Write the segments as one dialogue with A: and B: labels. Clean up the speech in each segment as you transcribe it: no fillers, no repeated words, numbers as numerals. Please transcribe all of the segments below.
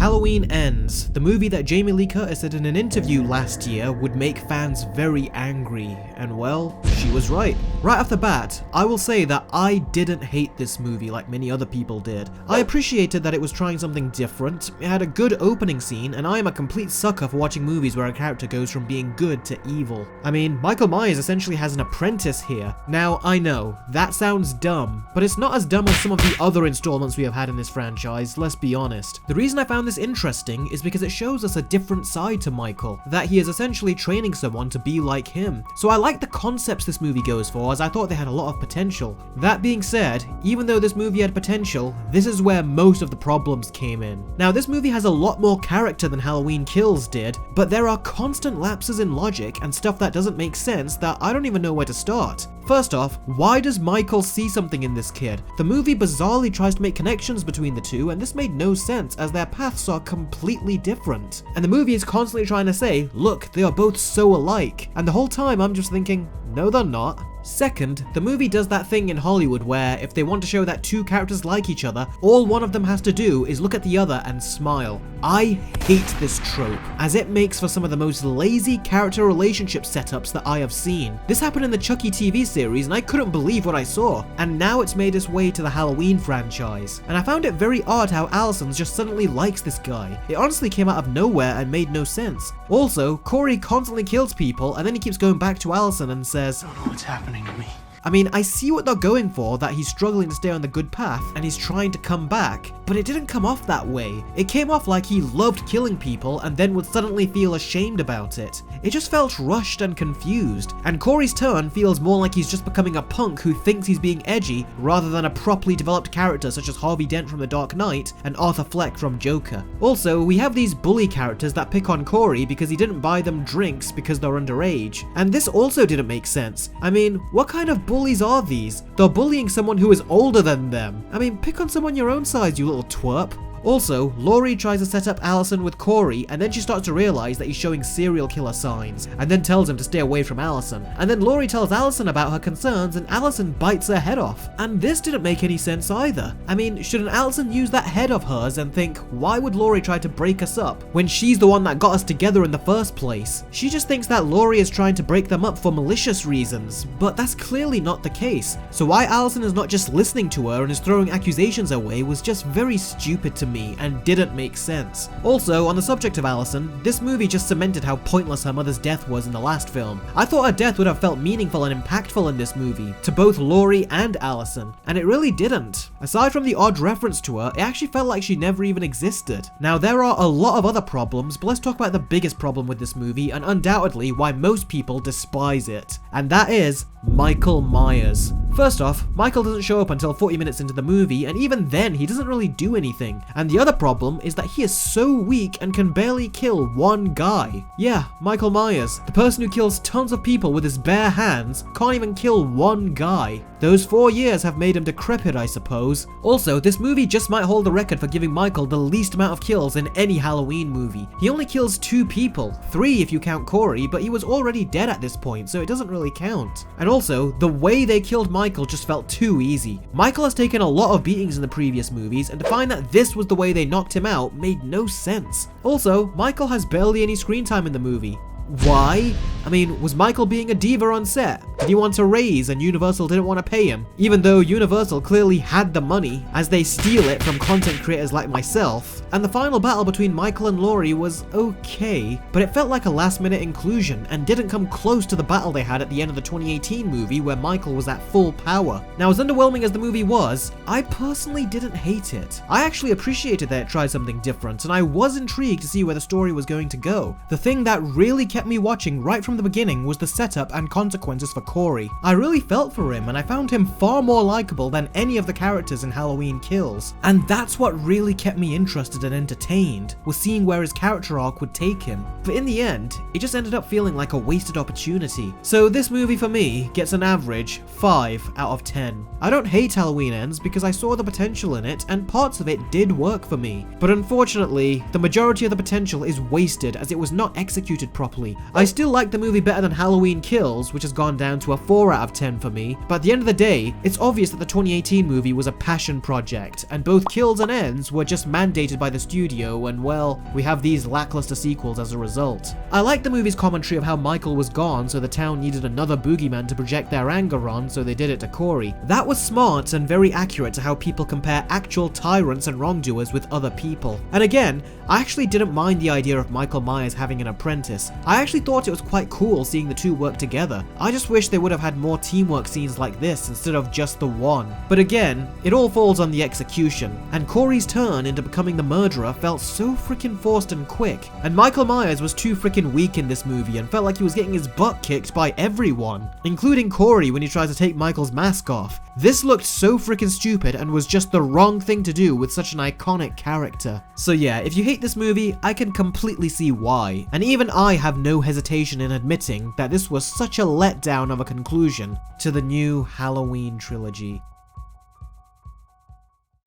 A: Halloween Ends, the movie that Jamie Lee Curtis said in an interview last year would make fans very angry, and well, she was right. Right off the bat, I will say that I didn't hate this movie like many other people did. I appreciated that it was trying something different, it had a good opening scene, and I am a complete sucker for watching movies where a character goes from being good to evil. I mean, Michael Myers essentially has an apprentice here. Now, I know, that sounds dumb, but it's not as dumb as some of the other installments we have had in this franchise, let's be honest. The reason I found this interesting is because it shows us a different side to Michael, that he is essentially training someone to be like him. So I like the concepts this movie goes for, as I thought they had a lot of potential. That being said, even though this movie had potential, this is where most of the problems came in. Now, this movie has a lot more character than Halloween Kills did, but there are constant lapses in logic and stuff that doesn't make sense that I don't even know where to start. First off, why does Michael see something in this kid? The movie bizarrely tries to make connections between the two, and this made no sense as their paths are completely different. And the movie is constantly trying to say, look, they are both so alike. And the whole time I'm just thinking, no they're not. Second, the movie does that thing in Hollywood where if they want to show that two characters like each other, all one of them has to do is look at the other and smile. I hate this trope, as it makes for some of the most lazy character relationship setups that I have seen. This happened in the Chucky TV series and I couldn't believe what I saw, and now it's made its way to the Halloween franchise. And I found it very odd how Allison just suddenly likes this guy. It honestly came out of nowhere and made no sense. Also, Corey constantly kills people and then he keeps going back to Allison and says,
B: I don't know what's happening to me.
A: I mean, I see what they're going for, that he's struggling to stay on the good path and he's trying to come back, but it didn't come off that way. It came off like he loved killing people and then would suddenly feel ashamed about it. It just felt rushed and confused, and Corey's turn feels more like he's just becoming a punk who thinks he's being edgy rather than a properly developed character such as Harvey Dent from The Dark Knight and Arthur Fleck from Joker. Also, we have these bully characters that pick on Corey because he didn't buy them drinks because they're underage, and this also didn't make sense. I mean, what kind of bullies are these? They're bullying someone who is older than them. I mean, pick on someone your own size, you little twerp. Also, Laurie tries to set up Allison with Corey, and then she starts to realize that he's showing serial killer signs, and then tells him to stay away from Allison. And then Laurie tells Allison about her concerns, and Allison bites her head off. And this didn't make any sense either. I mean, shouldn't Allison use that head of hers and think, why would Laurie try to break us up when she's the one that got us together in the first place? She just thinks that Laurie is trying to break them up for malicious reasons, but that's clearly not the case. So why Allison is not just listening to her and is throwing accusations her way was just very stupid to me and didn't make sense. Also, on the subject of Allison, this movie just cemented how pointless her mother's death was in the last film. I thought her death would have felt meaningful and impactful in this movie, to both Laurie and Allison, and it really didn't. Aside from the odd reference to her, it actually felt like she never even existed. Now, there are a lot of other problems, but let's talk about the biggest problem with this movie, and undoubtedly why most people despise it, and that is Michael Myers. First off, Michael doesn't show up until 40 minutes into the movie, and even then he doesn't really do anything. And the other problem is that he is so weak and can barely kill one guy. Yeah, Michael Myers, the person who kills tons of people with his bare hands, can't even kill one guy. Those 4 years have made him decrepit, I suppose. Also, this movie just might hold the record for giving Michael the least amount of kills in any Halloween movie. He only kills 2 people, 3 if you count Corey, but he was already dead at this point, so it doesn't really count. And also, the way they killed Michael just felt too easy. Michael has taken a lot of beatings in the previous movies, and to find that this was the way they knocked him out made no sense. Also, Michael has barely any screen time in the movie. Why? I mean, was Michael being a diva on set? Did he want a raise and Universal didn't want to pay him? Even though Universal clearly had the money, as they steal it from content creators like myself. And the final battle between Michael and Laurie was okay, but it felt like a last-minute inclusion and didn't come close to the battle they had at the end of the 2018 movie where Michael was at full power. Now, as underwhelming as the movie was, I personally didn't hate it. I actually appreciated that it tried something different, and I was intrigued to see where the story was going to go. The thing that really kept me watching right from the beginning was the setup and consequences for Corey. I really felt for him, and I found him far more likable than any of the characters in Halloween Kills. And that's what really kept me interested and entertained, was seeing where his character arc would take him. But in the end, it just ended up feeling like a wasted opportunity. So this movie for me gets an average 5 out of 10. I don't hate Halloween Ends because I saw the potential in it, and parts of it did work for me. But unfortunately, the majority of the potential is wasted as it was not executed properly. I still like the movie better than Halloween Kills, which has gone down to a 4 out of 10 for me, but at the end of the day, it's obvious that the 2018 movie was a passion project, and both Kills and Ends were just mandated by the the studio, and well, we have these lackluster sequels as a result. I like the movie's commentary of how Michael was gone, so the town needed another boogeyman to project their anger on, so they did it to Corey. That was smart and very accurate to how people compare actual tyrants and wrongdoers with other people. And again, I actually didn't mind the idea of Michael Myers having an apprentice. I actually thought it was quite cool seeing the two work together. I just wish they would have had more teamwork scenes like this instead of just the one. But again, it all falls on the execution, and Corey's turn into becoming the murderer felt so freaking forced and quick. And Michael Myers was too freaking weak in this movie and felt like he was getting his butt kicked by everyone, including Corey when he tries to take Michael's mask off. This looked so freaking stupid and was just the wrong thing to do with such an iconic character. So yeah, if you hate this movie, I can completely see why. And even I have no hesitation in admitting that this was such a letdown of a conclusion to the new Halloween trilogy.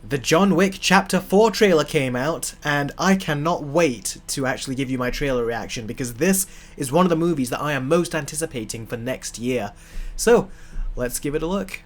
A: The John Wick Chapter 4 trailer came out, and I cannot wait to actually give you my trailer reaction because this is one of the movies that I am most anticipating for next year. So, let's give it a look.